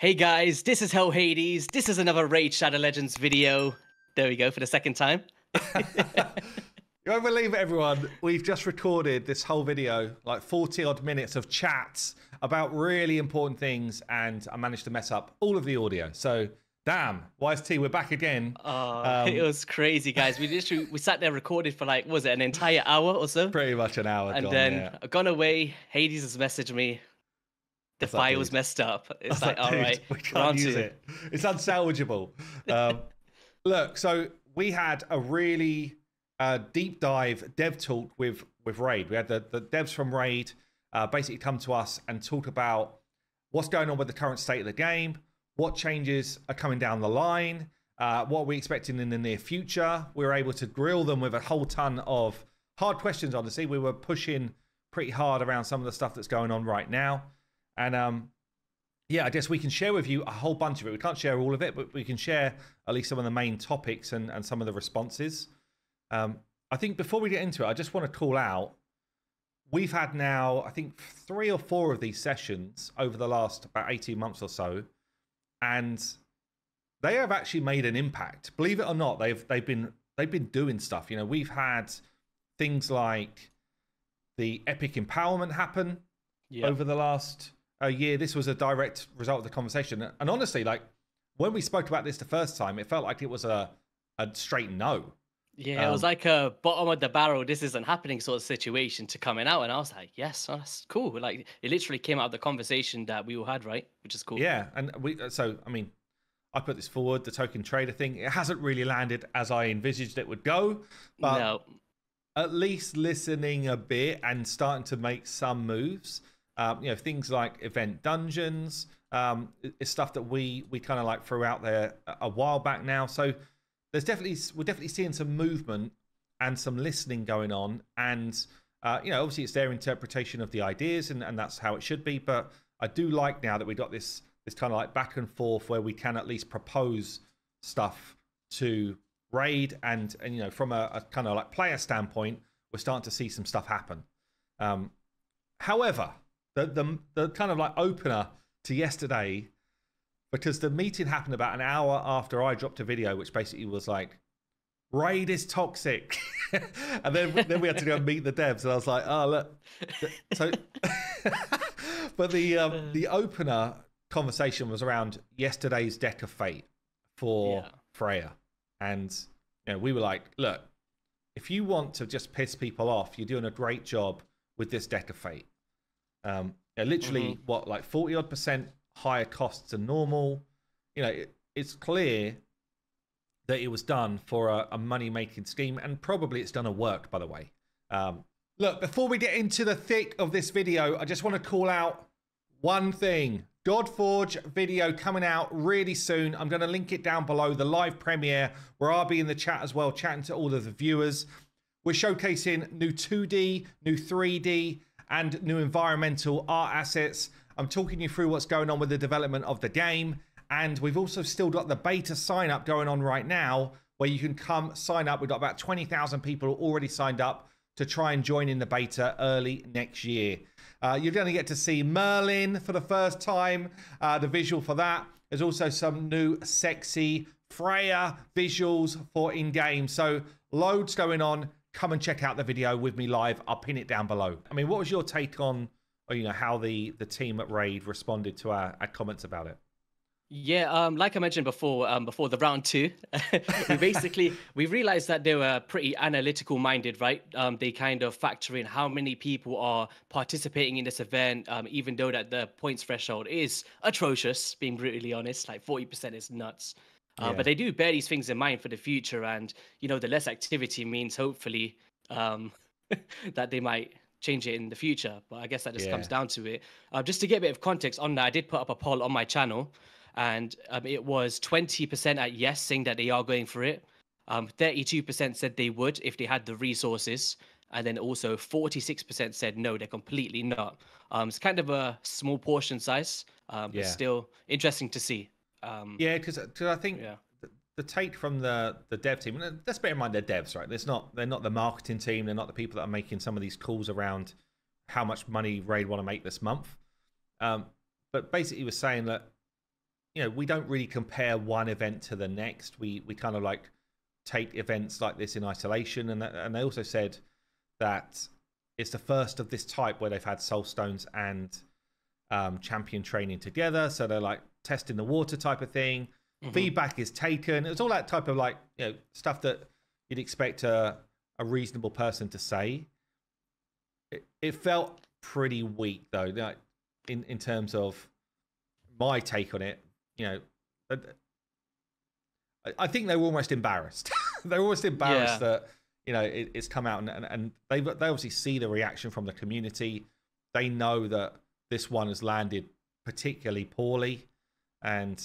Hey guys, this is Hell Hades. This is another Raid Shadow Legends video. There we go for the second time. You won't believe it, everyone. We've just recorded this whole video, like 40 odd minutes of chats about really important things, and I managed to mess up all of the audio. So, damn, Wise T, we're back again. It was crazy, guys. We sat there recorded for like, was it an entire hour or so? Pretty much an hour And gone, then yeah. I've gone away. Hades has messaged me. The file was messed up. It's like, all right, we can't use it. It's unsalvageable. Look, so we had a really deep dive dev talk with Raid. We had the devs from Raid basically come to us and talk about what's going on with the current state of the game, what changes are coming down the line, what are we expecting in the near future. We were able to grill them with a whole ton of hard questions, honestly. We were pushing pretty hard around some of the stuff that's going on right now. And yeah, I guess we can share with you a whole bunch of it. We can't share all of it, but we can share at least some of the main topics and some of the responses. I think before we get into it, I just want to call out, we've had now, I think, 3 or 4 of these sessions over the last about 18 months or so, and they have actually made an impact. Believe it or not, they've been doing stuff. You know, we've had things like the epic empowerment happen over the last year. This was a direct result of the conversation, and honestly, like when we spoke about this the first time, it felt like it was a straight no. Yeah, it was like a bottom of the barrel, this isn't happening sort of situation to coming out, and I was like, yes, that's cool. Like it literally came out of the conversation that we all had, right? Which is cool. Yeah, and so I mean, I put this forward, the token trader thing. It hasn't really landed as I envisaged it would go, but no. At least listening a bit and starting to make some moves. You know, things like event dungeons is stuff that we kind of like threw out there a while back now. So we're definitely seeing some movement and some listening going on. And you know, obviously it's their interpretation of the ideas, and that's how it should be. But I do like now that we got this kind of like back and forth where we can at least propose stuff to Raid, and you know, from a kind of like player standpoint, we're starting to see some stuff happen. However, the kind of like opener to yesterday, because the meeting happened about an hour after I dropped a video, which basically was like, Raid is toxic. And then we had to go and meet the devs, and I was like, oh look. So but the opener conversation was around yesterday's deck of fate for Freya. And you know, we were like, look, if you want to just piss people off, you're doing a great job with this deck of fate. Literally, what, like 40 odd % higher costs than normal. You know, it's clear that it was done for a money making scheme, and probably it's done a work, by the way. Look, before we get into the thick of this video, I just want to call out one thing. Godforge video coming out really soon. I'm going to link it down below, the live premiere, where I'll be in the chat as well, chatting to all of the viewers. We're showcasing new 2D, new 3D, and new environmental art assets. I'm talking you through what's going on with the development of the game. And we've also still got the beta sign up going on right now, where you can come sign up. We've got about 20,000 people already signed up to try and join in the beta early next year. You're going to get to see Merlin for the first time, the visual for that. There's also some new sexy Freya visuals for in-game. So loads going on. Come and check out the video with me live. I'll pin it down below. I mean, what was your take on, you know, how the team at Raid responded to our comments about it? Yeah, like I mentioned before the round 2, we realized that they were pretty analytical minded, right? They kind of factor in how many people are participating in this event, even though that the points threshold is atrocious, being brutally honest, like 40% is nuts. But they do bear these things in mind for the future, and you know, the less activity means hopefully that they might change it in the future. But I guess that just comes down to it. Just to get a bit of context on that, I did put up a poll on my channel, and it was 20% at yes, saying that they are going for it. 32% said they would if they had the resources, and then also 46% said no, they're completely not. It's kind of a small portion size, but still interesting to see. Yeah, because I think the take from the dev team, and let's bear in mind they're devs, right? They're not the marketing team. They're not the people that are making some of these calls around how much money Raid want to make this month. But basically, he was saying that we don't really compare one event to the next. We kind of like take events like this in isolation, and they also said that it's the first of this type where they've had Soulstones and champion training together, so they're like testing the water type of thing. Feedback is taken. It's all that type of like stuff that you'd expect a reasonable person to say. It felt pretty weak though, like in terms of my take on it. I think they were almost embarrassed. They were almost embarrassed that it's come out, and they obviously see the reaction from the community. They know that this one has landed particularly poorly, and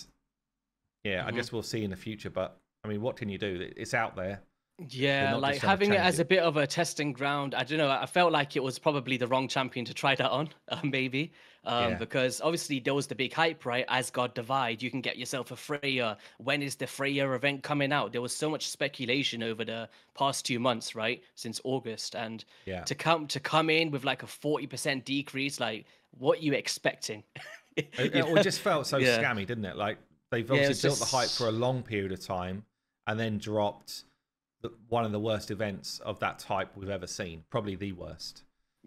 I guess we'll see in the future. But I mean, what can you do? It's out there. Yeah, like having it as a bit of a testing ground. I don't know. I felt like it was probably the wrong champion to try that on, maybe. Because obviously there was the big hype, right? Asgard Divide, you can get yourself a Freya. When is the Freya event coming out? There was so much speculation over the past 2 months, right? Since August. And to come in with like a 40% decrease, like what you expecting? It just felt so scammy, didn't it? Like they've obviously built the hype for a long period of time and then dropped one of the worst events of that type we've ever seen, probably the worst.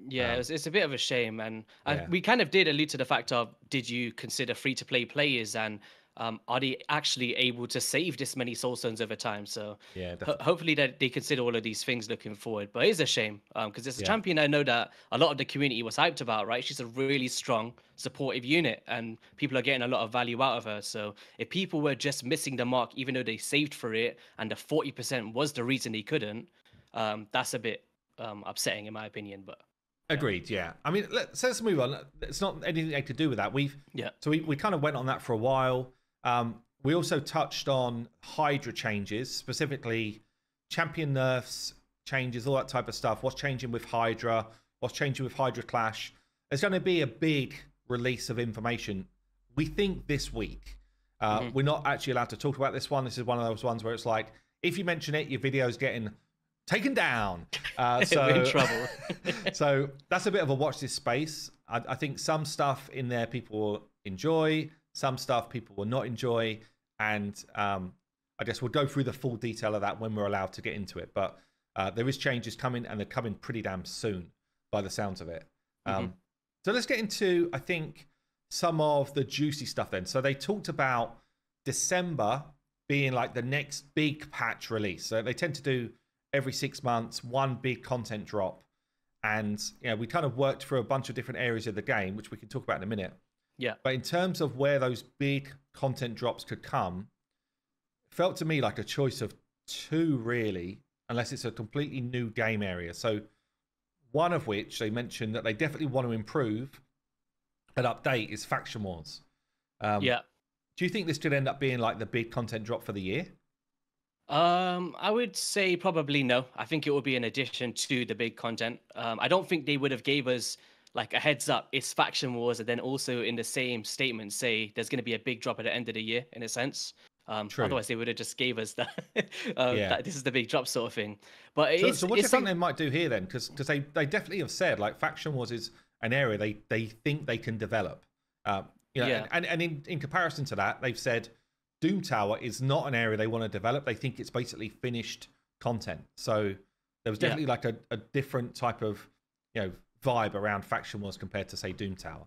Yeah, it's a bit of a shame, and we kind of did allude to the fact of, did you consider free-to-play players, and are they actually able to save this many Soulstones over time? So hopefully that they consider all of these things looking forward. But it's a shame because it's a champion I know that a lot of the community was hyped about, right? She's a really strong, supportive unit, and people are getting a lot of value out of her. So if people were just missing the mark, even though they saved for it, and the 40% was the reason they couldn't, that's a bit upsetting in my opinion. But agreed. Yeah. I mean, let's move on. It's not anything to do with that. So we kind of went on that for a while. We also touched on Hydra changes, specifically champion nerfs, changes, all that type of stuff. What's changing with Hydra? What's changing with Hydra Clash? There's going to be a big release of information, we think, this week. We're not actually allowed to talk about this one. This is one of those ones where it's like, if you mention it, your video's getting taken down. So we're in trouble. So that's a bit of a watch this space. I think some stuff in there people will enjoy, some stuff people will not enjoy, and I guess we'll go through the full detail of that when we're allowed to get into it. But there is changes coming, and they're coming pretty damn soon by the sounds of it. So let's get into, I think, some of the juicy stuff then. So they talked about December being like the next big patch release. So they tend to do every 6 months, one big content drop. And we kind of worked through a bunch of different areas of the game, which we can talk about in a minute. Yeah. But in terms of where those big content drops could come, it felt to me like a choice of two, really, unless it's a completely new game area. So one of which they mentioned that they definitely want to improve and update is Faction Wars. Yeah. Do you think this could end up being like the big content drop for the year? I would say probably no. I think it will be an addition to the big content. I don't think they would have gave us like a heads up, it's Faction Wars, and then also in the same statement say there's going to be a big drop at the end of the year, in a sense. Otherwise, they would have just gave us that, that this is the big drop sort of thing. But so what do you think they might do here then? Because they definitely have said like Faction Wars is an area they think they can develop. And in comparison to that, they've said Doom Tower is not an area they want to develop. They think it's basically finished content. So there was definitely like a different type of vibe around Faction Wars compared to, say, Doom Tower.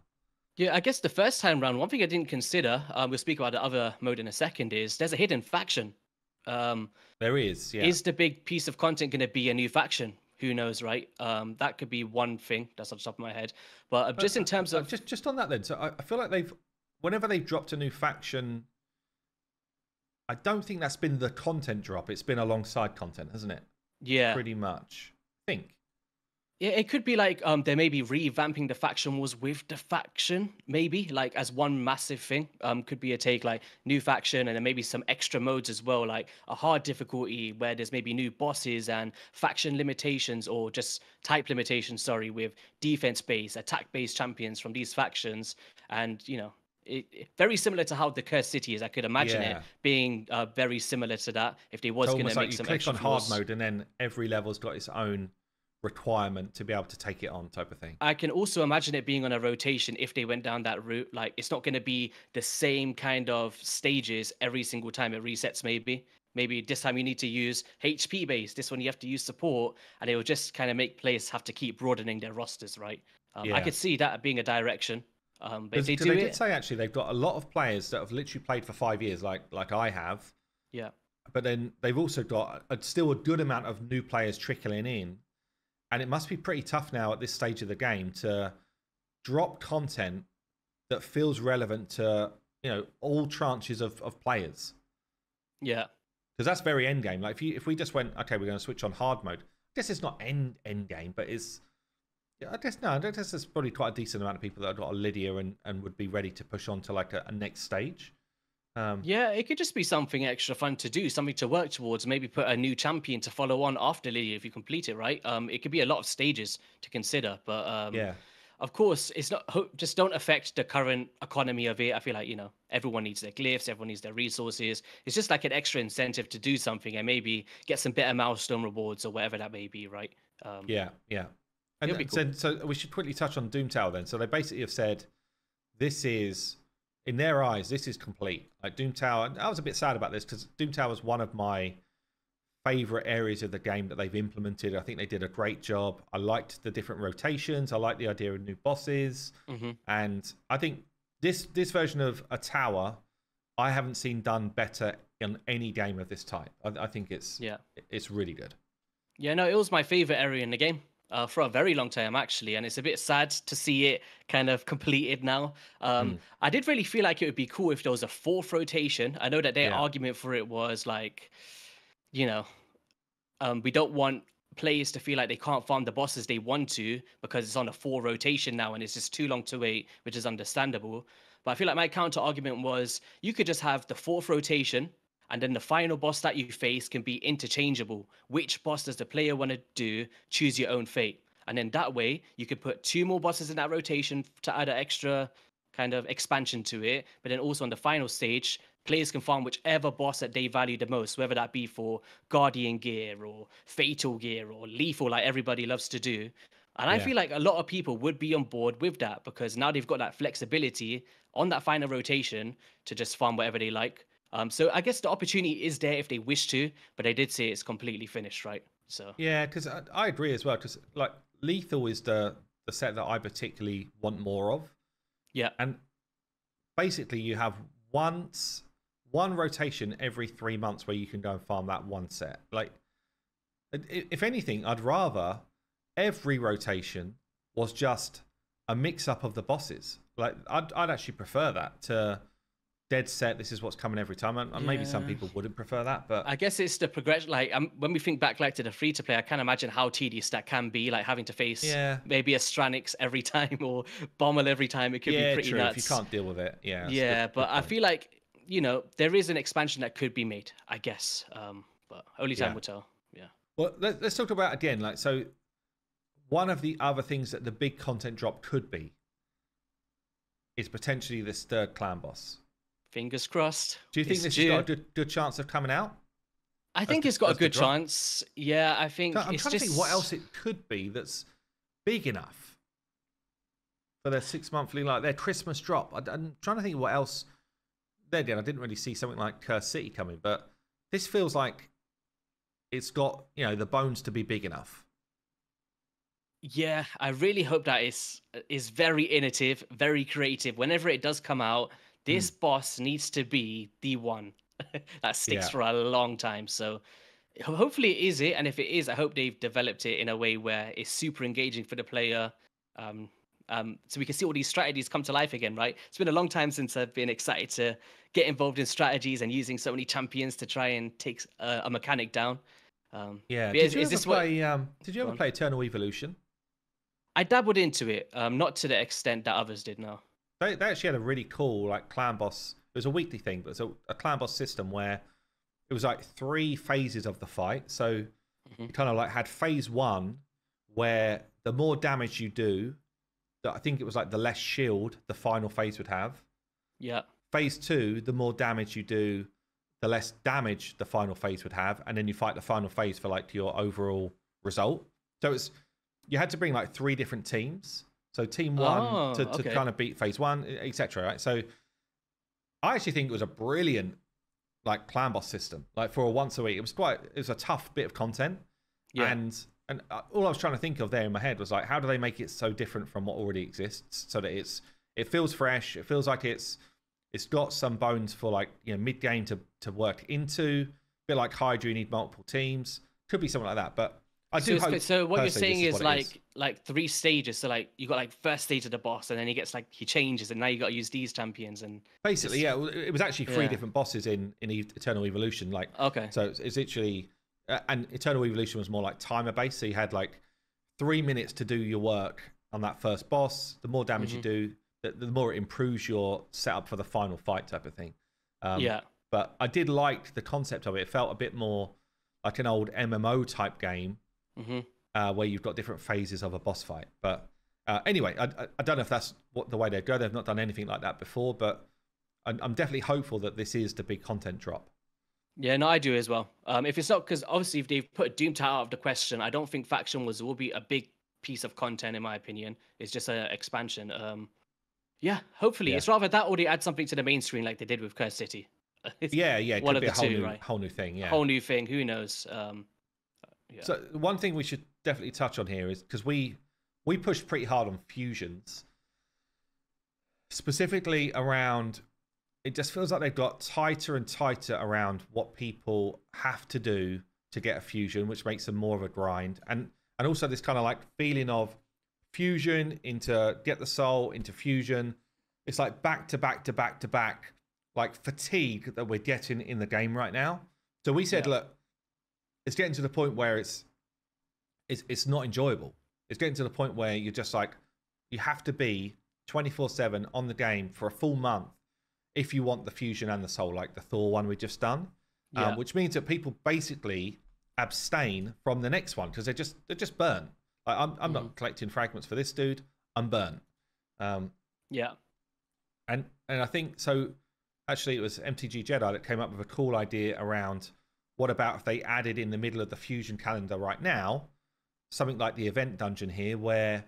Yeah, I guess the first time round, one thing I didn't consider, we'll speak about the other mode in a second, is there's a hidden faction. There is, yeah. Is the big piece of content going to be a new faction? Who knows, right? That could be one thing that's on the top of my head. But just in terms of... Just on that then, so I feel like whenever they've dropped a new faction, I don't think that's been the content drop. It's been alongside content, hasn't it? Yeah. Pretty much, I think. Yeah, it could be like they may be revamping the Faction Wars with the faction, maybe, like as one massive thing. Could be a take like new faction and then maybe some extra modes as well, like a hard difficulty where there's maybe new bosses and faction limitations or just type limitations, with defense-based, attack-based champions from these factions. And, very similar to how the Cursed City is. I could imagine it being very similar to that if they was going to make some extra you click on hard mode and then every level's got its own requirement to be able to take it on, type of thing. I can also imagine it being on a rotation if they went down that route. Like, it's not going to be the same kind of stages every single time it resets, maybe. Maybe this time you need to use HP base. This one you have to use support. And it will just kind of make players have to keep broadening their rosters, right? I could see that being a direction. But if they do they it... did say, actually, they've got a lot of players that have literally played for 5 years, like I have. Yeah. But then they've also got still a good amount of new players trickling in. And it must be pretty tough now at this stage of the game to drop content that feels relevant to, all tranches of players. Yeah. Because that's very end game. Like if we just went, okay, we're going to switch on hard mode. I guess it's not end game, but it's... Yeah, I guess there's probably quite a decent amount of people that have got a Lydia and would be ready to push on to like a next stage. Yeah, it could just be something extra fun to do, something to work towards. Maybe put a new champion to follow on after Lydia if you complete it, right? It could be a lot of stages to consider, but of course, it's not. Just don't affect the current economy of it. I feel like everyone needs their glyphs, everyone needs their resources. It's just like an extra incentive to do something and maybe get some better milestone rewards or whatever that may be, right? Yeah. And cool. so we should quickly touch on Doom Tower then. So they basically have said this is, in their eyes, this is complete. Like Doom Tower, I was a bit sad about this because Doom Tower is one of my favorite areas of the game that they've implemented. I think they did a great job. I liked the different rotations. I like the idea of new bosses. And I think this version of a tower, I haven't seen done better in any game of this type. I think it's really good. Yeah, no, it was my favorite area in the game. For a very long time, actually, and it's a bit sad to see it kind of completed now. I did really feel like it would be cool if there was a 4th rotation. I know that their argument for it was like, we don't want players to feel like they can't farm the bosses they want to because it's on a 4 rotation now and it's just too long to wait, which is understandable. But I feel like my counter argument was you could just have the 4th rotation and then the final boss that you face can be interchangeable. Which boss does the player want to do? Choose your own fate. And then that way, you could put 2 more bosses in that rotation to add an extra kind of expansion to it. But then also on the final stage, players can farm whichever boss that they value the most, whether that be for Guardian gear or Fatal gear or Lethal, like everybody loves to do. And I feel like a lot of people would be on board with that because now they've got that flexibility on that final rotation to just farm whatever they like. So I guess the opportunity is there if they wish to, but they did say it's completely finished, right? So yeah, because I agree as well. Because like Lethal is the set that I particularly want more of. Yeah, and basically you have one rotation every 3 months where you can go and farm that one set. Like, if anything, I'd rather every rotation was just a mix-up of the bosses. Like, I'd actually prefer that to dead set. This is what's coming every time. And maybe some people wouldn't prefer that, but I guess it's the progression. Like, when we think back like to the free-to-play, I can't imagine how tedious that can be. Like having to face maybe a Stranix every time or Bommel every time. It could be pretty true. nuts. If you can't deal with it, but I feel like there is an expansion that could be made. I guess, but only time will tell. Yeah. Well, let's talk about again. Like, so one of the other things that the big content drop could be is potentially this 3rd clan boss. Fingers crossed. Do you think this has got a good chance of coming out? I think it's got a good chance. Yeah, I think I'm trying to think what else it could be that's big enough for their 6-monthly, like their Christmas drop. I'm trying to think what else. There again, I didn't really see something like Curse City coming, but this feels like it's got the bones to be big enough. Yeah, I really hope that is very innovative, very creative. Whenever it does come out, this boss needs to be the one that sticks for a long time. So hopefully it is it. And if it is, I hope they've developed it in a way where it's super engaging for the player. So we can see all these strategies come to life again, right? It's been a long time since I've been excited to get involved in strategies and using so many champions to try and take a mechanic down. Did you ever play Eternal Evolution? I dabbled into it, not to the extent that others did, no. They actually had a really cool clan boss. It was a weekly thing, but it was a clan boss system where it was 3 phases of the fight. So you kind of had phase 1 where the more damage you do, I think it was the less shield the final phase would have. Yeah. Phase 2, the more damage you do, the less damage the final phase would have, and then you fight the final phase for your overall result. So you had to bring like 3 different teams. So team 1 Oh, to okay. kind of beat phase 1, etc. Right. So I actually think it was a brilliant like clan boss system. Like for a once a week, it was a tough bit of content. Yeah. And all I was trying to think of there in my head was like, how do they make it so different from what already exists, so that it feels fresh, it feels like it's got some bones for like, you know, mid game to work into. A bit like Hydra, you need multiple teams. Could be something like that, but I do hope. So what you're saying is like like 3 stages. So like you got like first stage of the boss, and then he changes, and now you got to use these champions and basically, yeah, it was actually 3 Yeah. different bosses in Eternal Evolution. Like, Okay. so it's literally, and Eternal Evolution was more like timer based. So you had like 3 minutes to do your work on that first boss. The more damage you do, the more it improves your setup for the final fight type of thing. Yeah. But I did like the concept of it. It felt a bit more like an old MMO type game, where you've got different phases of a boss fight. But anyway, I don't know if that's the way they go. They've not done anything like that before, but I'm definitely hopeful that this is the big content drop. Yeah, no, I do as well. If it's not, because obviously if they've put Doom Tower out of the question, I don't think Faction Wars will be a big piece of content in my opinion. It's just an expansion. Yeah, hopefully Yeah. it's rather that or they add something to the main screen like they did with Curse City. Yeah, it one could of be the a two, right? whole new thing. Yeah. Whole new thing. Who knows? Yeah. So one thing we should definitely touch on here is because we pushed pretty hard on fusions, specifically around. It just feels like they've got tighter and tighter around what people have to do to get a fusion, which makes them more of a grind, and also this kind of like feeling of fusion into get the soul into fusion. It's like back to back to back to back, like fatigue that we're getting in the game right now. So we said, look, it's getting to the point where it's not enjoyable. It's getting to the point where you're just like, you have to be 24/7 on the game for a full month if you want the fusion and the soul, like the Thor one we just done. Which means that people basically abstain from the next one because they're just burnt. Like I'm not collecting fragments for this dude. I'm burnt. Yeah. And I think so. Actually, it was MTG Jedi that came up with a cool idea around what about if they added in the middle of the fusion calendar right now something like the event dungeon here, where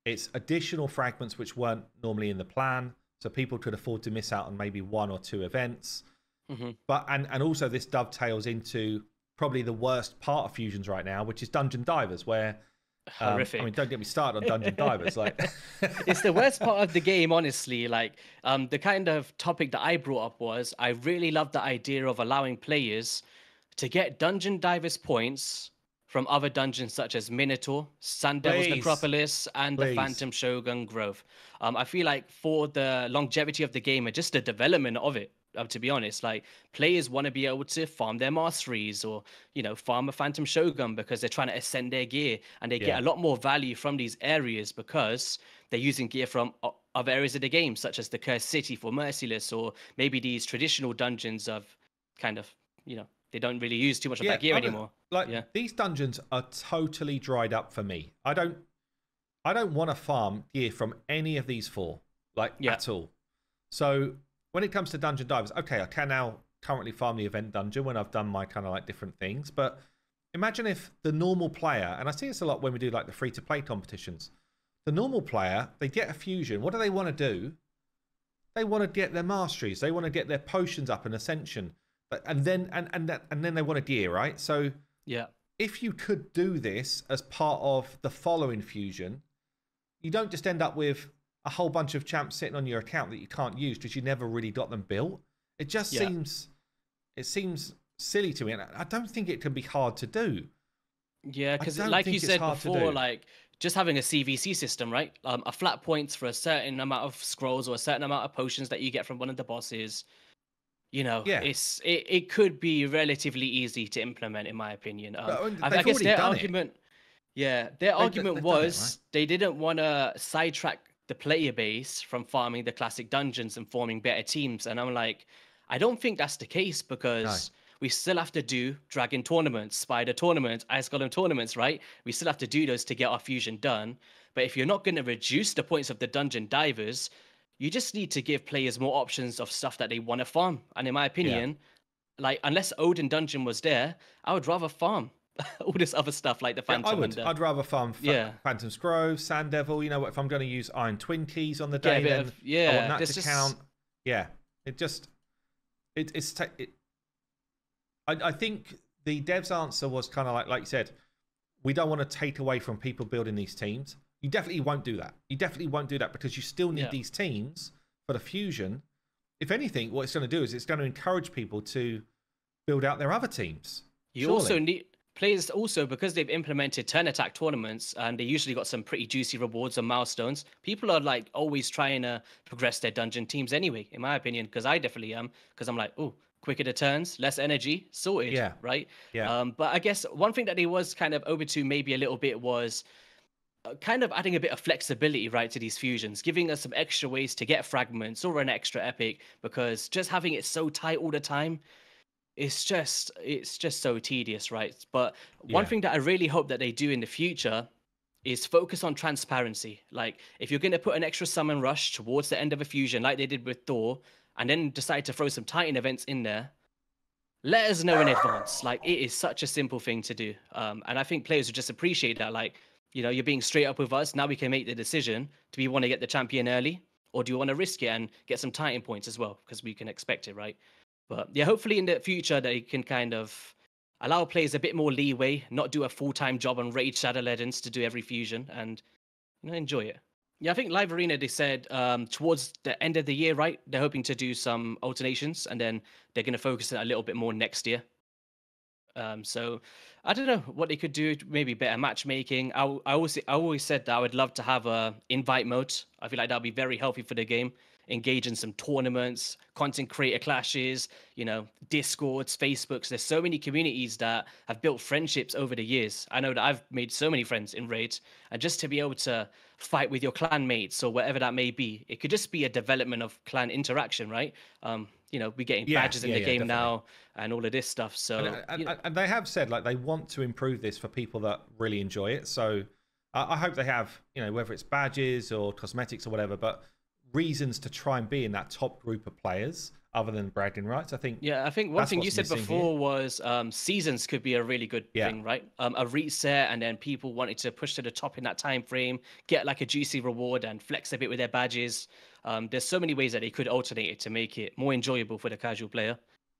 it's additional fragments which weren't normally in the plan, so people could afford to miss out on maybe 1 or 2 events. But and also this dovetails into probably the worst part of fusions right now, which is Dungeon Divers, where horrific. I mean, don't get me started on Dungeon Divers. Like, it's the worst part of the game, honestly. Like, the kind of topic that I brought up was I really love the idea of allowing players to get Dungeon Divers points from other dungeons such as Minotaur, Sun Devil's Necropolis, and the Phantom Shogun Grove. I feel like for the longevity of the game and just the development of it, to be honest, like players want to be able to farm their masteries or, you know, farm a Phantom Shogun because they're trying to ascend their gear, and they get a lot more value from these areas because they're using gear from other areas of the game, such as the Cursed City for Merciless, or maybe these traditional dungeons of kind of, you know, they don't really use too much of that gear anymore. Like these dungeons are totally dried up for me. I don't want to farm gear from any of these 4, like at all. So when it comes to Dungeon Divers, okay, I can now currently farm the event dungeon when I've done my kind of like different things. But imagine if the normal player, and I see this a lot when we do like the free-to-play competitions, the normal player, they get a fusion. What do they want to do? They want to get their masteries. They want to get their potions up and ascension. And then they want a gear, right? So if you could do this as part of the following fusion, you don't just end up with a whole bunch of champs sitting on your account that you can't use because you never really got them built. It just seems silly to me, and I don't think it can be hard to do. Yeah, because like you said before, like just having a CVC system, right? A flat points for a certain amount of scrolls or a certain amount of potions that you get from one of the bosses. You know, it could be relatively easy to implement, in my opinion. I guess their argument, their argument was they didn't want to sidetrack the player base from farming the classic dungeons and forming better teams. And I'm like, I don't think that's the case, because we still have to do Dragon tournaments, Spider tournaments, Ice Golem tournaments, right? We still have to do those to get our fusion done. But if you're not going to reduce the points of the Dungeon Divers, you just need to give players more options of stuff that they want to farm. And in my opinion, like, unless Odin Dungeon was there, I would rather farm all this other stuff like the Yeah, I Phantom would. and I'd rather farm yeah, Phantom's Grove, Sand Devil. You know what? If I'm going to use Iron Twin Keys on the get a day, bit then of I want yeah. that There's to just count. Yeah, it just I think the devs' answer was kind of like you said, we don't want to take away from people building these teams. You definitely won't do that. You definitely won't do that because you still need yeah. these teams for the fusion. If anything, what it's going to do is it's going to encourage people to build out their other teams. You Surely. also need players also because they've implemented turn attack tournaments and they usually got some pretty juicy rewards and milestones. People are like always trying to progress their dungeon teams anyway, in my opinion, because I definitely am. Because I'm like, oh, quicker the turns, less energy, sorted, Yeah. right? Yeah. But I guess one thing that they was kind of over to maybe a little bit was kind of adding a bit of flexibility, right, to these fusions, giving us some extra ways to get fragments or an extra epic, because just having it so tight all the time, it's just so tedious, right? But one Yeah. thing that I really hope that they do in the future is focus on transparency. Like if you're going to put an extra summon rush towards the end of a fusion like they did with Thor, and then decide to throw some Titan events in there, let us know in advance. Like it is such a simple thing to do. And I think players would just appreciate that. Like, you're being straight up with us. Now we can make the decision. Do we want to get the champion early? Or do you want to risk it and get some Titan points as well? Because we can expect it, right? But yeah, hopefully in the future they can kind of allow players a bit more leeway, not do a full-time job on Raid Shadow Legends to do every fusion and enjoy it. Yeah, I think Live Arena, they said towards the end of the year, right? They're hoping to do some alternations and then they're going to focus it a little bit more next year. So I don't know what they could do. Maybe better matchmaking. I always said that I would love to have a invite mode. I feel like that would be very healthy for the game. Engage in some tournaments, content creator clashes, Discords, Facebooks. There's so many communities that have built friendships over the years. I know that I've made so many friends in raids, and just to be able to fight with your clan mates or whatever that may be, it could just be a development of clan interaction, right? We're getting badges in the game definitely. now and all of this stuff. So And they have said like they want to improve this for people that really enjoy it. So I hope they have, whether it's badges or cosmetics or whatever, but reasons to try and be in that top group of players other than bragging rights. I think one thing you said before here. was seasons could be a really good thing, right? A reset and then people wanting to push to the top in that time frame, get like a juicy reward and flex a bit with their badges. There's so many ways that they could alternate it to make it more enjoyable for the casual player.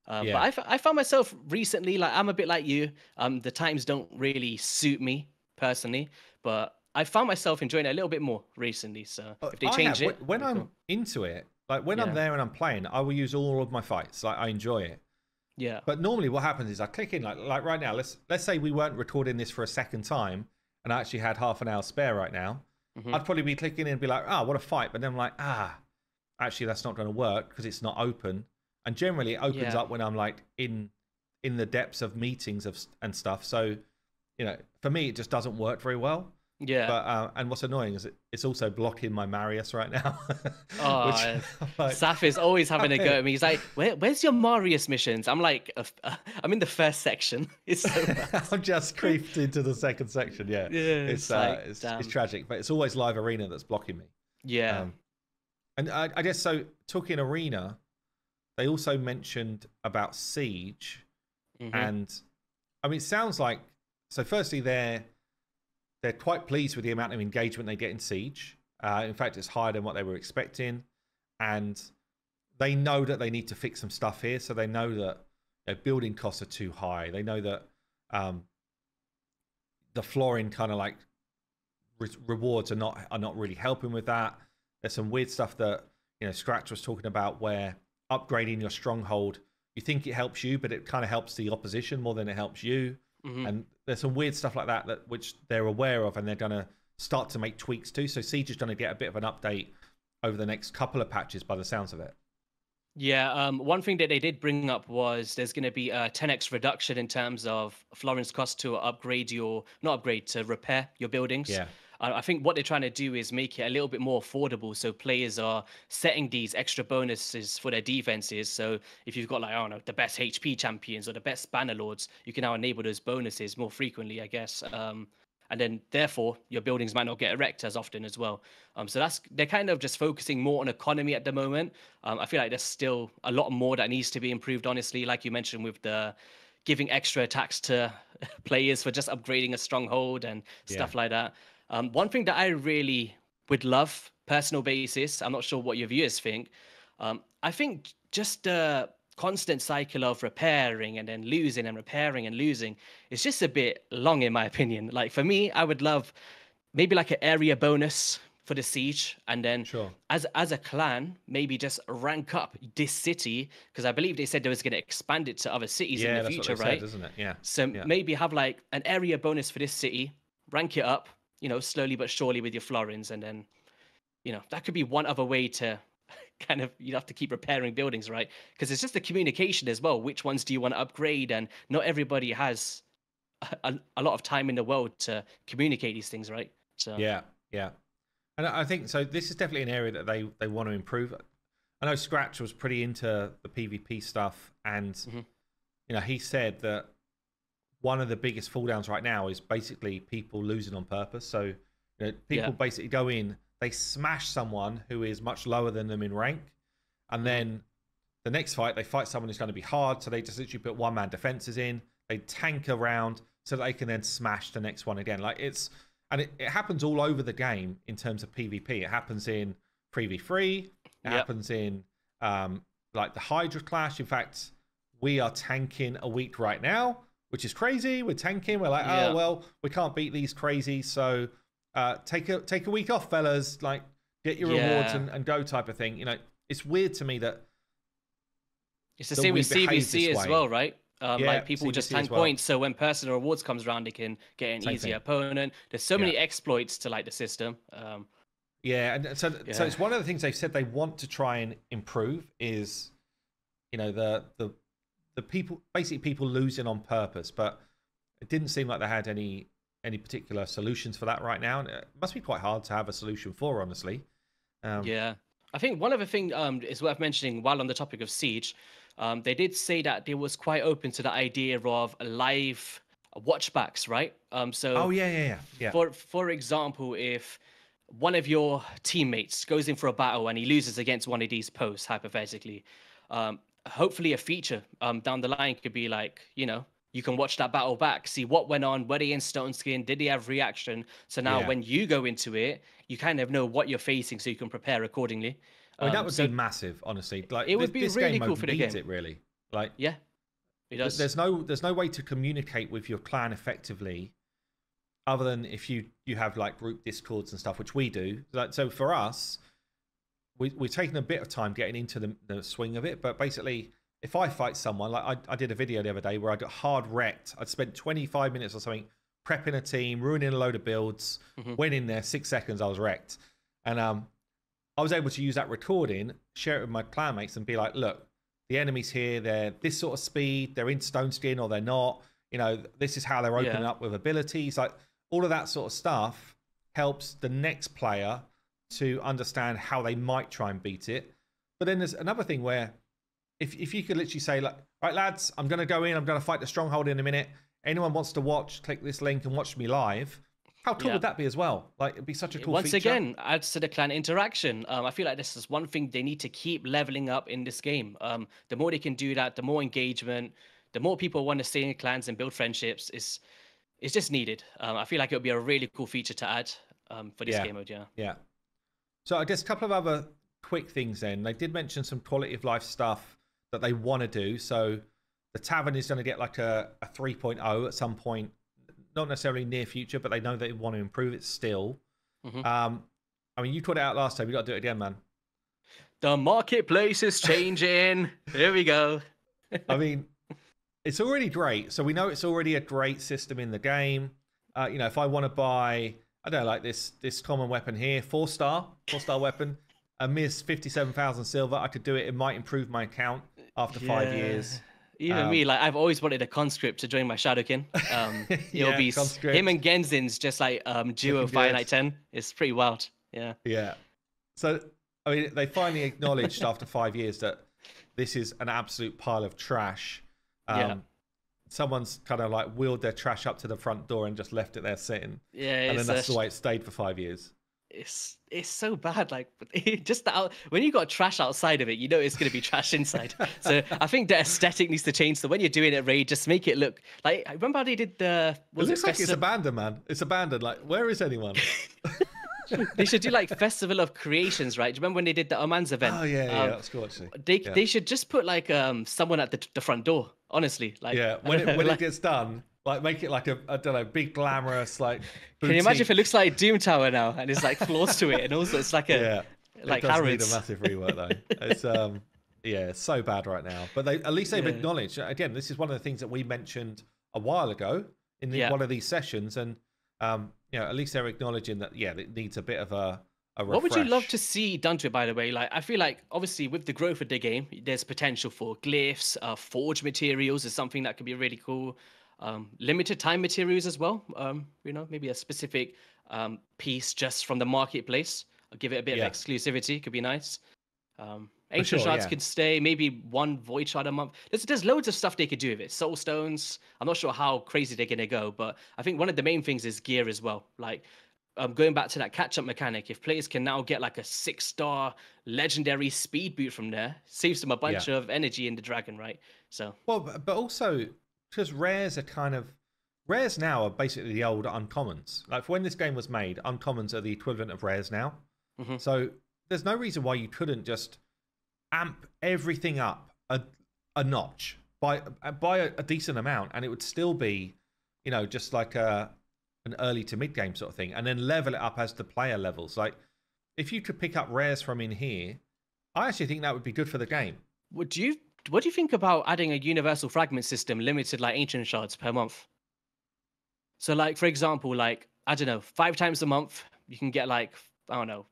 But I found myself recently, like I'm a bit like you. The times don't really suit me personally, but I found myself enjoying it a little bit more recently. So if they change it, when I'm into it, like when I'm there and I'm playing, I will use all of my fights. Like I enjoy it. Yeah. But normally what happens is I click in like right now. Let's say we weren't recording this for a second time, and I actually had half an hour spare right now. I'd probably be clicking in and be like, what a fight. But then I'm like, actually that's not going to work because it's not open. And generally it opens up when I'm like in the depths of meetings and stuff. So, for me it just doesn't work very well. Yeah. But and what's annoying is it's also blocking my Marius right now. Saf is always having a go at me. He's like, "Where's your Marius missions?" I'm like, "I'm in the first section." It's so bad. I'm just creeped into the second section. Yeah. It's tragic, but it's always Live Arena that's blocking me. Yeah. And I guess so. Talking Arena, they also mentioned about Siege, and I mean, it sounds like Firstly, they're quite pleased with the amount of engagement they get in Siege. In fact, it's higher than what they were expecting. And they know that they need to fix some stuff here. So they know that building costs are too high. They know that the flooring kind of like rewards are not really helping with that. There's some weird stuff that Scratch was talking about where upgrading your stronghold, you think it helps you, but it kind of helps the opposition more than it helps you. And there's some weird stuff like that which they're aware of, and they're going to start to make tweaks to. So Siege is going to get a bit of an update over the next couple of patches by the sounds of it. Yeah, one thing that they did bring up was there's going to be a 10x reduction in terms of Florence cost to to repair your buildings. Yeah. I think what they're trying to do is make it a little bit more affordable, so players are setting these extra bonuses for their defenses. So if you've got like, I don't know, the best HP champions or the best banner lords, you can now enable those bonuses more frequently, I guess. And then therefore your buildings might not get wrecked as often as well. So they're kind of just focusing more on economy at the moment. I feel like there's still a lot more that needs to be improved, honestly, like you mentioned with the giving extra attacks to players for just upgrading a stronghold and Yeah. stuff like that. One thing that I really would love, personal basis, I'm not sure what your viewers think. I think just the constant cycle of repairing and then losing and repairing and losing is just a bit long, in my opinion. Like for me, I would love maybe like an area bonus for the siege, and then Sure. as a clan, maybe just rank up this city, because I believe they said they was going to expand it to other cities in Yeah, the that's what future, they right? said, isn't it? Yeah. So Yeah. maybe have like an area bonus for this city, rank it up, slowly but surely with your florins, and then that could be one other way to kind of, you have to keep repairing buildings, right? Because it's just the communication as well. Which ones do you want to upgrade? And not everybody has a lot of time in the world to communicate these things, right? So Yeah. Yeah. And I think so. This is definitely an area that they want to improve. I know Scratch was pretty into the PvP stuff, and he said that one of the biggest fall downs right now is basically people losing on purpose. So people basically go in, they smash someone who is much lower than them in rank, and then the next fight they fight someone who's going to be hard. So they just literally put one-man defenses in, they tank around so that they can then smash the next one again. Like it happens all over the game in terms of PvP. It happens in 3v3. It happens in like the Hydra clash. In fact, we are tanking a week right now, which is crazy. We're tanking. We're like, oh well, we can't beat these crazies, so take a week off, fellas. Like, get your rewards and go type of thing. It's weird to me that it's the same with CVC as well, right? Like people CVC just tank points, so when personal rewards comes around, they can get an easier opponent. There's so many exploits to like the system. And so it's one of the things they've said they want to try and improve is, the people, basically people losing on purpose, but it didn't seem like they had any particular solutions for that right now, and it must be quite hard to have a solution for, honestly. I think one other thing is worth mentioning while on the topic of Siege. They did say that they was quite open to the idea of live watchbacks, right? For example, if one of your teammates goes in for a battle and he loses against one of these posts, hypothetically, hopefully a feature down the line could be like, you can watch that battle back, see what went on, were they in stone skin, did they have reaction? So now when you go into it, you kind of know what you're facing, so you can prepare accordingly. I mean, that would be massive, honestly. Like, it would be really cool for the game. It really, like, it does. There's no way to communicate with your clan effectively, other than if you have like group discords and stuff, which we do. Like, so for us, we're taking a bit of time getting into the swing of it. But basically, if I fight someone, like I did a video the other day where I got hard wrecked. I'd spent 25 minutes or something prepping a team, ruining a load of builds. Went in there, 6 seconds, I was wrecked, and I was able to use that recording, share it with my clanmates, and be like, look, the enemy's here, they're this sort of speed, they're in stone skin or they're not, this is how they're opening up with abilities. Like, all of that sort of stuff helps the next player to understand how they might try and beat it. But then there's another thing where if you could literally say, like, right, lads, I'm going to go in, I'm going to fight the stronghold in a minute. Anyone wants to watch, click this link and watch me live. How cool would that be as well? Like, it'd be such a cool Once feature. again, adds to the clan interaction. I feel like this is one thing they need to keep leveling up in this game. The more they can do that, the more engagement, the more people want to stay in clans and build friendships. It's just needed. I feel like it would be a really cool feature to add for this game mode. Yeah. So I guess a couple of other quick things then. They did mention some quality of life stuff that they want to do. So the tavern is going to get like a 3.0 at some point. Not necessarily near future, but they know they want to improve it still. I mean, you put it out last time. You got to do it again, man. The marketplace is changing. Here we go. I mean, it's already great. So we know it's already a great system in the game. If I want to buy, I don't know, like this common weapon here, 4-star weapon, a mere 57,000 silver, I could do it. It might improve my account after 5 years. Even me, like, I've always wanted a conscript to join my Shadowkin. It'll be conscript. Him and Genzin's just like duo Fire Night 10. It's pretty wild. Yeah. So, I mean, they finally acknowledged after 5 years that this is an absolute pile of trash. Someone's kind of like wheeled their trash up to the front door and just left it there sitting. And then that's the way it stayed for 5 years. it's so bad. Like just the when you got trash outside of it, you know it's gonna be trash inside. So I think the aesthetic needs to change. So when you're doing it, Raid, just make it look like. Remember how they did the It looks like it's abandoned, man. It's abandoned. Like, where is anyone? They should do like Festival of Creations, right? Do you remember when they did the Oman's event? Oh yeah, that's cool actually. They should just put like someone at the front door. Honestly, like when it gets done, like make it like a, I don't know, big glamorous like. Can you imagine if it looks like Doom Tower now and there's like floors to it and also it's like a like it does Harrods. need a massive rework though. It's it's so bad right now. But at least they've acknowledged. Again, this is one of the things that we mentioned a while ago in one of these sessions, and at least they're acknowledging that it needs a bit of a refresh. What would you love to see done to it, by the way? Like, I feel like obviously with the growth of the game, there's potential for glyphs, forge materials is something that could be really cool. Limited time materials as well. Maybe a specific piece just from the marketplace. I'll give it a bit of exclusivity. Could be nice. Ancient shards could stay. Maybe one void shard a month. There's loads of stuff they could do with it. Soul stones. I'm not sure how crazy they're gonna go, but I think one of the main things is gear as well. Like going back to that catch-up mechanic, if players can now get like a 6-star legendary speed boot from there, saves them a bunch of energy in the dragon, right? So but also because rares now are basically the old uncommons. Like for when this game was made, uncommons are the equivalent of rares now. Mm-hmm. So there's no reason why you couldn't just amp everything up a notch by a decent amount, and it would still be, just like an early to mid game sort of thing, and then level it up as the player levels. Like if you could pick up rares from in here, I actually think that would be good for the game. What do you think about adding a universal fragment system limited like ancient shards per month? So like for example, like I don't know, 5 times a month you can get like, I don't know,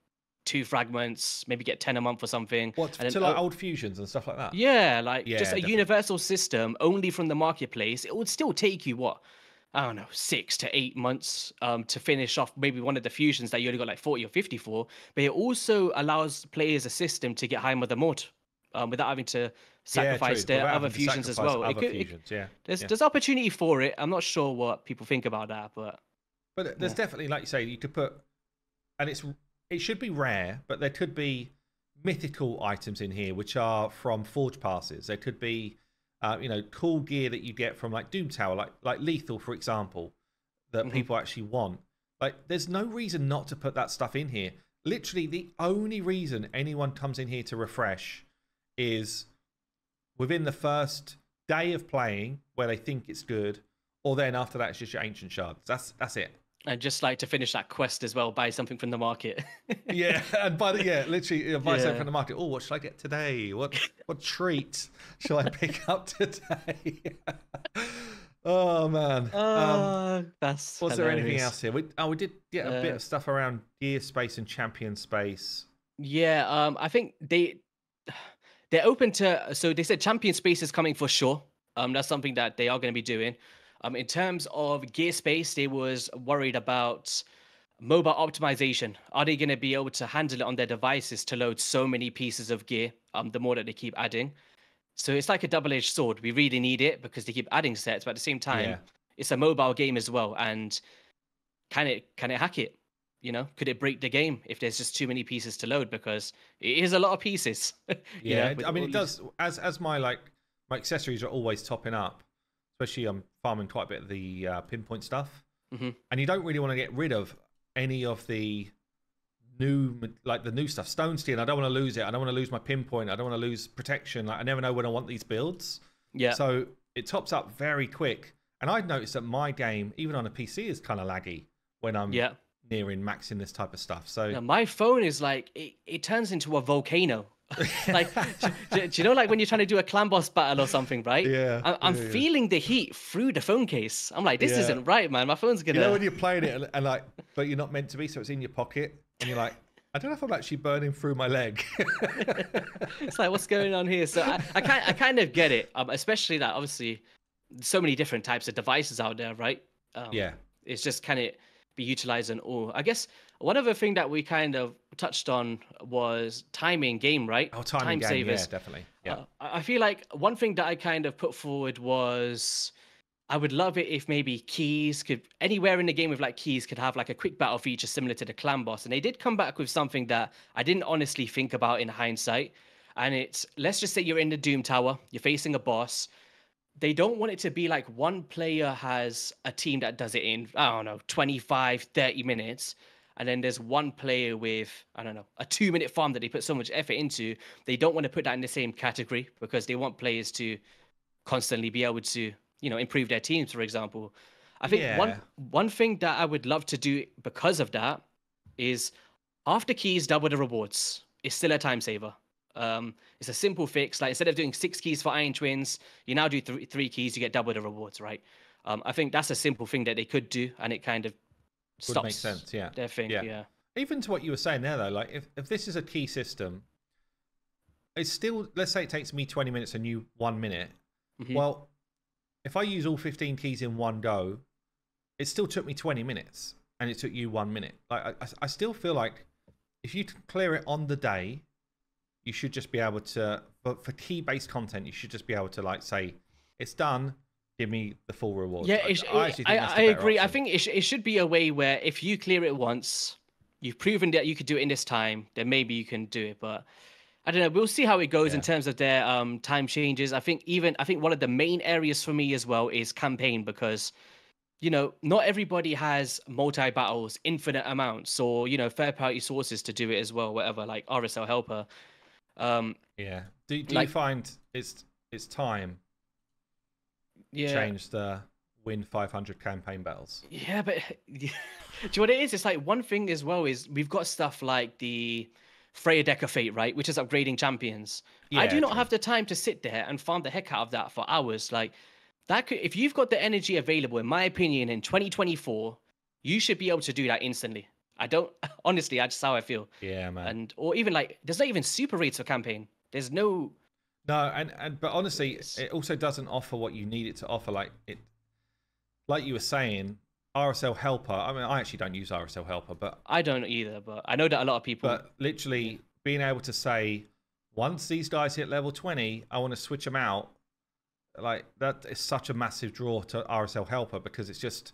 2 fragments, maybe get 10 a month or something. What, to like old fusions and stuff like that? Yeah, like just a universal system only from the marketplace. It would still take you I don't know, 6 to 8 months to finish off maybe one of the fusions that you only got like 40 or 50 for. But it also allows players a system to get High Mother Mort without having to sacrifice their other fusions as well. There's opportunity for it. I'm not sure what people think about that, but there's definitely, like you say, you could put, and it should be rare, but there could be mythical items in here which are from forge passes. There could be cool gear that you get from like Doom Tower, like Lethal, for example, that people actually want. Like, there's no reason not to put that stuff in here. Literally, the only reason anyone comes in here to refresh is within the first day of playing, where they think it's good, or then after that, it's just your ancient shards. That's it. And just like to finish that quest as well, buy something from the market. And literally buy something from the market. Oh, what should I get today? What treat shall I pick up today? Oh man. That's was hilarious. there anything else here? We did get a bit of stuff around gear space and champion space. Yeah, I think they're open to. So they said champion space is coming for sure. That's something that they are going to be doing. In terms of gear space, they was worried about mobile optimization. Are they going to be able to handle it on their devices to load so many pieces of gear? The more that they keep adding. So it's like a double-edged sword. We really need it because they keep adding sets, but at the same time, it's a mobile game as well. And can it hack it? Could it break the game if there's just too many pieces to load? Because it is a lot of pieces. I mean, it does. As my accessories are always topping up. Especially I'm farming quite a bit of the pinpoint stuff, and you don't really want to get rid of any of the new stuff. Stone Steel, I don't want to lose it. I don't want to lose my pinpoint. I don't want to lose protection. I never know when I want these builds. Yeah. So it tops up very quick, and I've noticed that my game, even on a PC, is kind of laggy when I'm nearing maxing this type of stuff. So my phone is like it turns into a volcano. Like, do you know, like when you're trying to do a clan boss battle or something, right? Yeah. I'm feeling the heat through the phone case. I'm like, this isn't right, man. My phone's gonna. When you're playing it and but you're not meant to be, so it's in your pocket, and you're like, I don't know if I'm actually burning through my leg. It's like, what's going on here? So I kind of get it, especially that obviously so many different types of devices out there, right? It's just kind of be utilized on all. I guess one other thing that we kind of touched on was timing game, right? Oh, time game, savers. Yeah, definitely. Yeah. I feel like one thing that I kind of put forward was I would love it if maybe keys could anywhere in the game with like keys could have like a quick battle feature similar to the clan boss. And they did come back with something that I didn't honestly think about in hindsight. And it's, let's just say you're in the Doom Tower, you're facing a boss. They don't want it to be like one player has a team that does it in, I don't know, 25, 30 minutes. And then there's one player with, I don't know, a 2-minute farm that they put so much effort into. They don't want to put that in the same category because they want players to constantly be able to, improve their teams, for example. I think Yeah. one thing that I would love to do because of that is after keys double the rewards. It's still a time saver. It's a simple fix. Like instead of doing 6 keys for Iron Twins, you now do three keys, you get double the rewards, right? I think that's a simple thing that they could do, and it kind of Would make stops sense, yeah. their thing. Yeah. Even to what you were saying there, though, like if this is a key system, it's still, let's say it takes me 20 minutes and you 1 minute. Mhm. Well, if I use all 15 keys in one go, it still took me 20 minutes and it took you 1 minute. Like I still feel like if you clear it on the day, you should just be able to, but for key-based content, you should just be able to like say, it's done, give me the full reward. Yeah, I actually think that's the I better agree. I option. think it should be a way where if you clear it once, you've proven that you could do it in this time, then maybe you can do it. But I don't know. We'll see how it goes in Yeah. terms of their time changes. I think one of the main areas for me as well is campaign because not everybody has multi battles, infinite amounts, or third party sources to do it as well. Whatever, like RSL Helper. Yeah. Do you Like find it's time yeah, change the win 500 campaign battles? yeah, but do you know what it is? It's like one thing as well is we've got stuff like the Freya Decker Fate, right, which is upgrading champions. I Yeah, do not true. have the time to sit there and farm the heck out of that for hours. Like that could, if you've got the energy available, in my opinion, in 2024, you should be able to do that instantly. I don't honestly, that's how I feel. Yeah, man. And or even like there's not even super rates for campaign. There's no No, and but honestly, it also doesn't offer what you need it to offer. Like you were saying, RSL Helper. I mean, I actually don't use RSL Helper, but I don't either, but I know that a lot of people literally being able to say, once these guys hit level 20, I want to switch them out. Like that is such a massive draw to RSL Helper because it's just,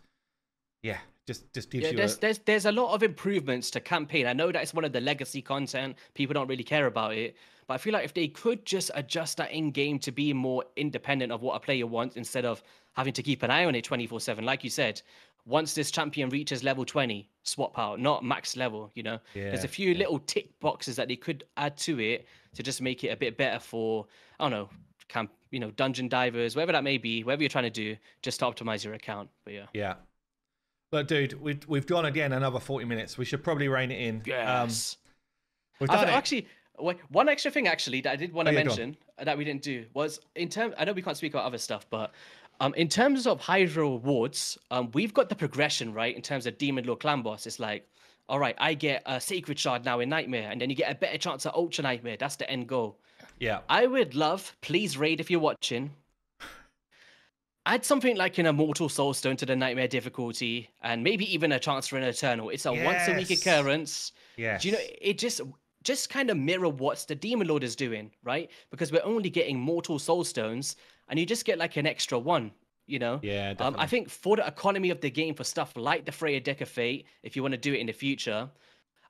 yeah, just gives yeah, you a there's a lot of improvements to campaign. I know that it's one of the legacy content. People don't really care about it. But I feel like if they could just adjust that in game to be more independent of what a player wants instead of having to keep an eye on it 24/7. Like you said, once this champion reaches level 20, swap out, not max level, There's a few little tick boxes that they could add to it to just make it a bit better for, I don't know, dungeon divers, whatever that may be, whatever you're trying to do, just to optimize your account. But yeah. yeah. But dude, we've gone again another 40 minutes. We should probably rein it in. Yes. We've done it. Actually, wait, one extra thing actually that I did want to Oh, yeah, go on. mention that we didn't do was in terms. I know we can't speak about other stuff, but in terms of Hydra rewards, we've got the progression right in terms of Demon Lord Clan Boss. It's like, all right, I get a Sacred Shard now in Nightmare, and then you get a better chance at Ultra Nightmare. That's the end goal. Yeah. I would love, please raid if you're watching. Add something like an Immortal Soulstone to the Nightmare difficulty, and maybe even a chance for an Eternal. It's a once-a-week Yes. occurrence. Yes. Do you know, it just kind of mirror what the Demon Lord is doing, right? Because we're only getting Mortal Soulstones, and you just get like an extra one, Yeah, definitely. I think for the economy of the game, for stuff like the Freya Decker Fate, if you want to do it in the future,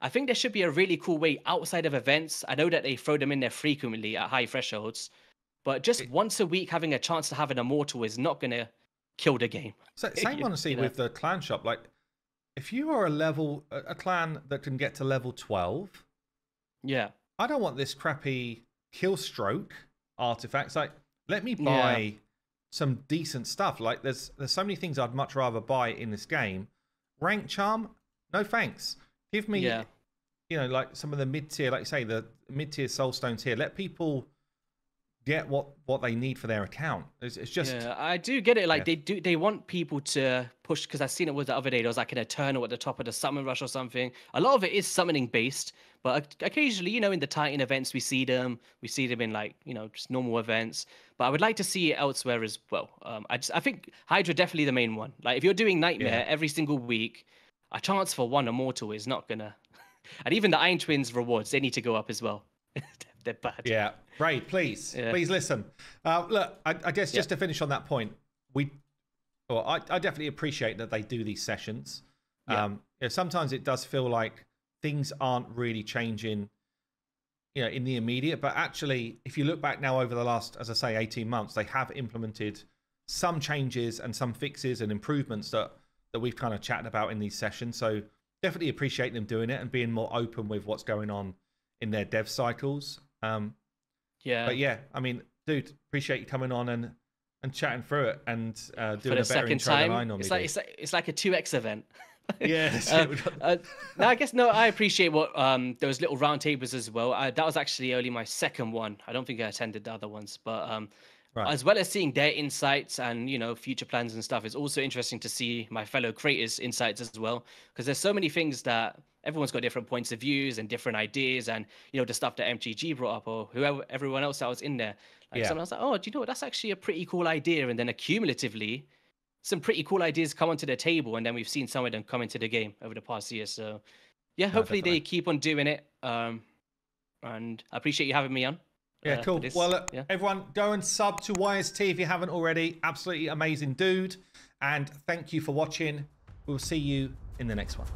I think there should be a really cool way outside of events. I know that they throw them in there frequently at high thresholds, but just once a week having a chance to have an Immortal is not going to kill the game. So, same honestly with the clan shop. Like, if you are a clan that can get to level 12, yeah, I don't want this crappy kill stroke artifacts. Like, let me buy some decent stuff. Like, there's so many things I'd much rather buy in this game. Rank charm, no thanks. Give me, like some of the mid tier, like you say, the mid tier soulstones here. Let people get what they need for their account. It's just I do get it. Like they want people to push, because I've seen it with the other day. There was like an Eternal at the top of the summon rush or something. A lot of it is summoning based, but occasionally, in the Titan events we see them. We see them in like just normal events. But I would like to see it elsewhere as well. I think Hydra definitely the main one. Like if you're doing Nightmare every single week, a chance for one Immortal is not gonna. And even the Iron Twins rewards, they need to go up as well. They're bad. Yeah. Braid, please listen. Look, I guess just to finish on that point, Well, I definitely appreciate that they do these sessions. Yeah. Sometimes it does feel like things aren't really changing, in the immediate. But actually, if you look back now over the last, as I say, 18 months, they have implemented some changes and some fixes and improvements that we've kind of chatted about in these sessions. So definitely appreciate them doing it and being more open with what's going on in their dev cycles. Yeah. But yeah, I mean, dude, appreciate you coming on and chatting through it and doing a better intro than I normally do. It's like a 2x event. Yeah. No, I guess I appreciate what those little round tables as well. That was actually only my second one. I don't think I attended the other ones, but Right. as well as seeing their insights and future plans and stuff, it's also interesting to see my fellow creators' insights as well, because there's so many things that everyone's got different points of views and different ideas, and the stuff that MTG brought up or everyone else that was in there. Like someone else like, oh, do you know what? That's actually a pretty cool idea, and then accumulatively, some pretty cool ideas come onto the table, and then we've seen some of them come into the game over the past year. So yeah, hopefully they keep on doing it. And I appreciate you having me on. Yeah, cool. Well, look, everyone, go and sub to YST if you haven't already. Absolutely amazing dude. And thank you for watching. We'll see you in the next one.